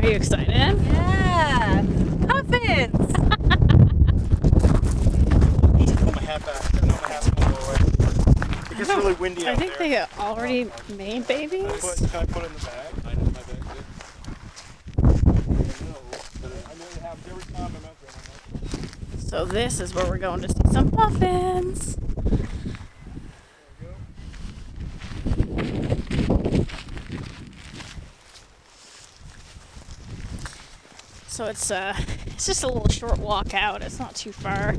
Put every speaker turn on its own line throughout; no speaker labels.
you excited?
Yeah! Puffins!
Put my hat back. I know my hat's going to go away. It gets really windy out
I think
there.
they already made babies.
Can I put it in the bag? I know my bag too. I nearly have every time I'm out there.
So this is where we're going to see some puffins. So it's just a little short walk out. It's not too far.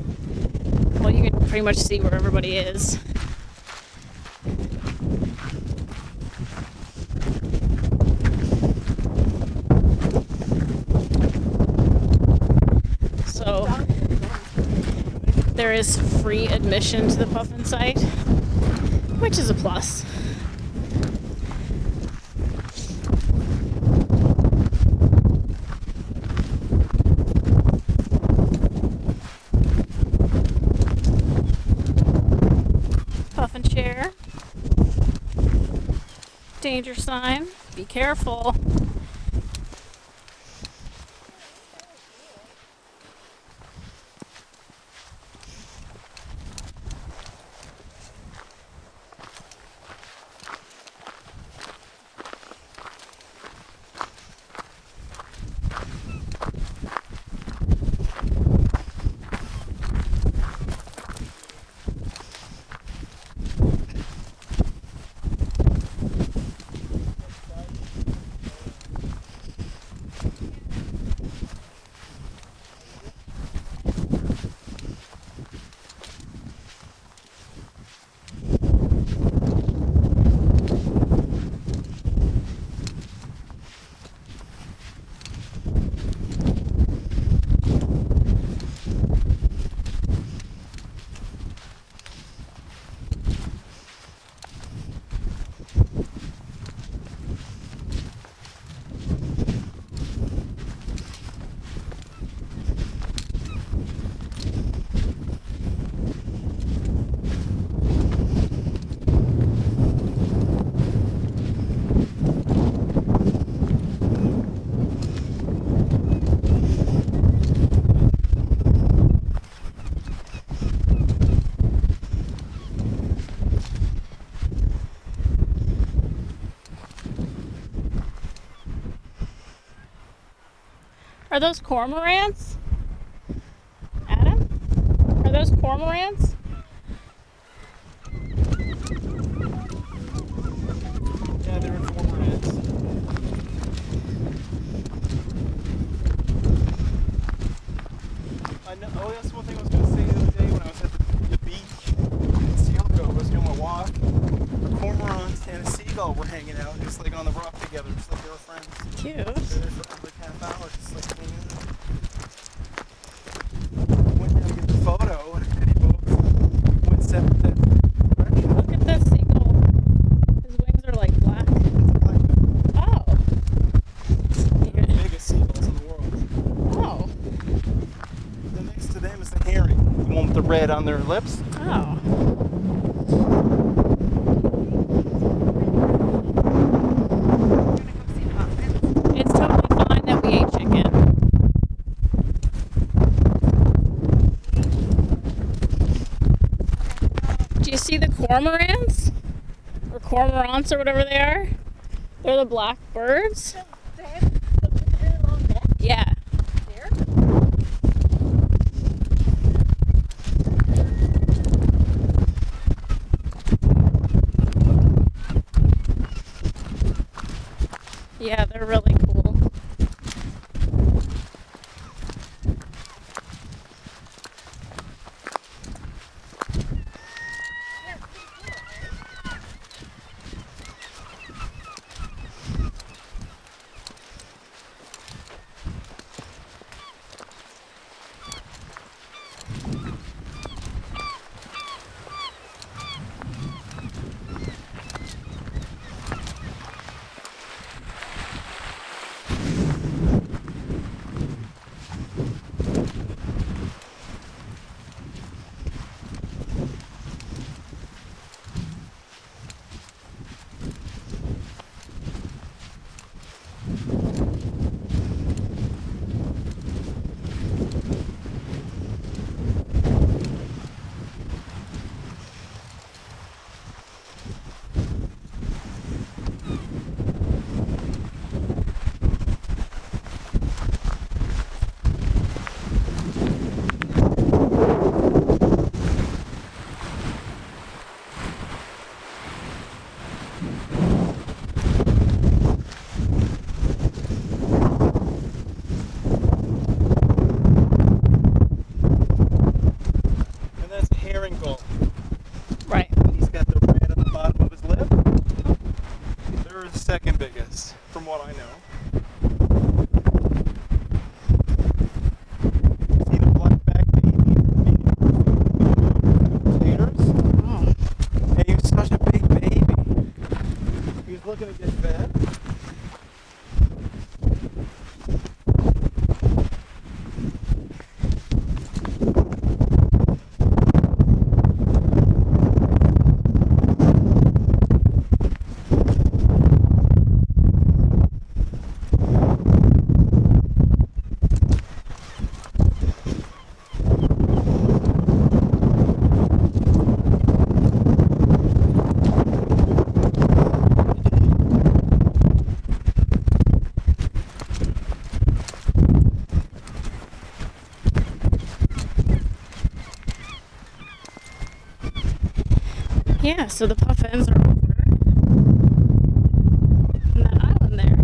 Well, you can pretty much see where everybody is. So there is free admission to the puffin site, which is a plus. Puffin chair. Danger sign. Be careful. Are those cormorants? Adam? Are those cormorants?
Yeah, they're cormorants. I know. Oh, that's one thing I was going to say the other day when I was at the beach in Sealco. I was doing my walk. A cormorant and a seagull were hanging out, just like on the rock together, just like they were friends.
Cute.
They were there for like half hour, just like hanging out. Went down to get the photo, and he both went separate directions.
Look at this seagull. His wings are like black. Oh.
They're the biggest seagulls in the world.
Oh.
Then next to them is the herring, the one with the red on their lips.
Oh. It's totally fine that we ate chicken. Do you see the cormorants? Or cormorants or whatever they are? They're the black birds. Yeah. Yeah, they're really cool.
They're the second biggest, from what I know. See the blackback baby? Taters?
Oh.
Hey, he was such a big baby. He was looking to get fed.
Yeah, so the puffins are over on that island there.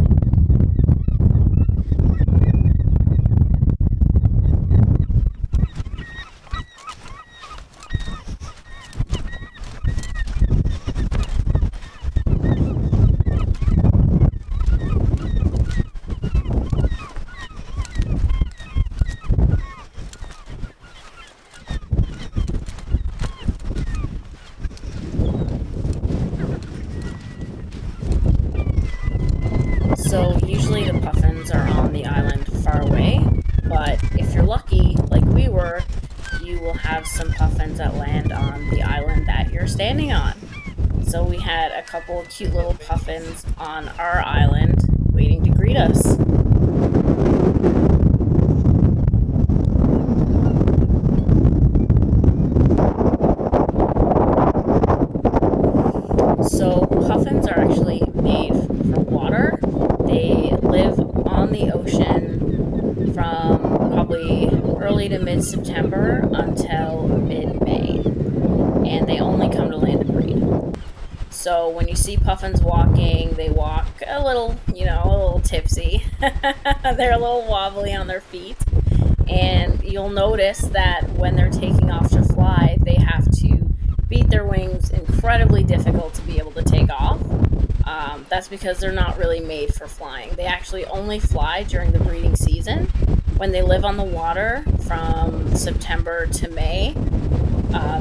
So usually the puffins are on the island far away, but if you're lucky, like we were, you will have some puffins that land on the island that you're standing on. So we had a couple of cute little puffins on our island waiting to greet us. So puffins are actually made for water. They live on the ocean from probably early to mid-September until mid-May. And they only come to land to breed. So when you see puffins walking, they walk a little, a little tipsy. They're a little wobbly on their feet. And you'll notice that when they're taking off to fly, they have to beat their wings, incredibly difficult to be able to take off. That's because they're not really made for flying. They actually only fly during the breeding season. When they live on the water from September to May,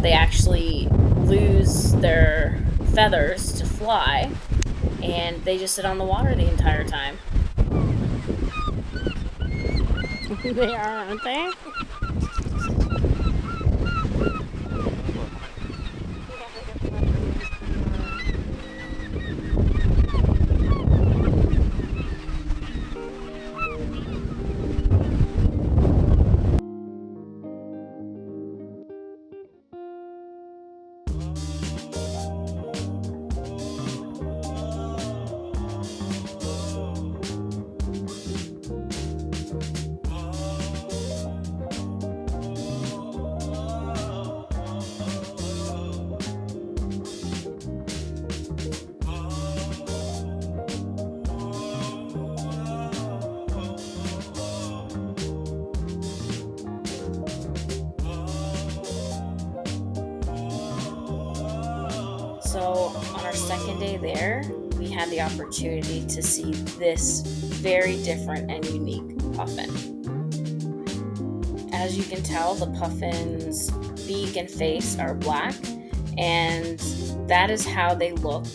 they actually lose their feathers to fly, and they just sit on the water the entire time. They are, aren't they? So on our second day there, we had the opportunity to see this very different and unique puffin. As you can tell, the puffin's beak and face are black, and that is how they look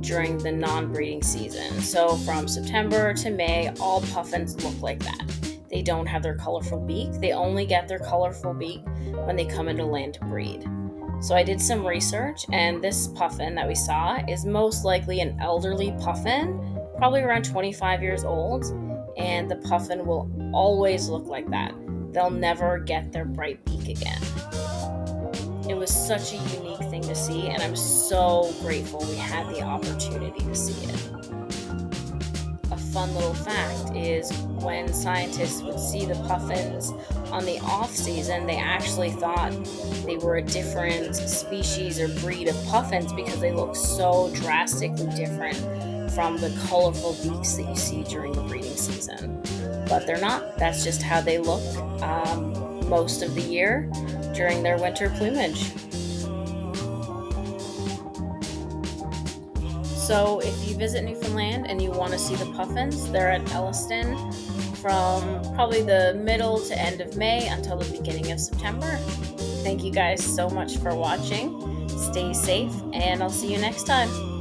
during the non-breeding season. So from September to May, all puffins look like that. They don't have their colorful beak. They only get their colorful beak when they come into land to breed. So I did some research, and this puffin that we saw is most likely an elderly puffin, probably around 25 years old, and the puffin will always look like that. They'll never get their bright beak again. It was such a unique thing to see, and I'm so grateful we had the opportunity to see it. A fun little fact is when scientists would see the puffins on the off season, they actually thought they were a different species or breed of puffins because they look so drastically different from the colorful beaks that you see during the breeding season. But they're not. That's just how they look most of the year during their winter plumage. So if you visit Newfoundland and you want to see the puffins, they're at Elliston from probably the middle to end of May until the beginning of September. Thank you guys so much for watching. Stay safe, and I'll see you next time.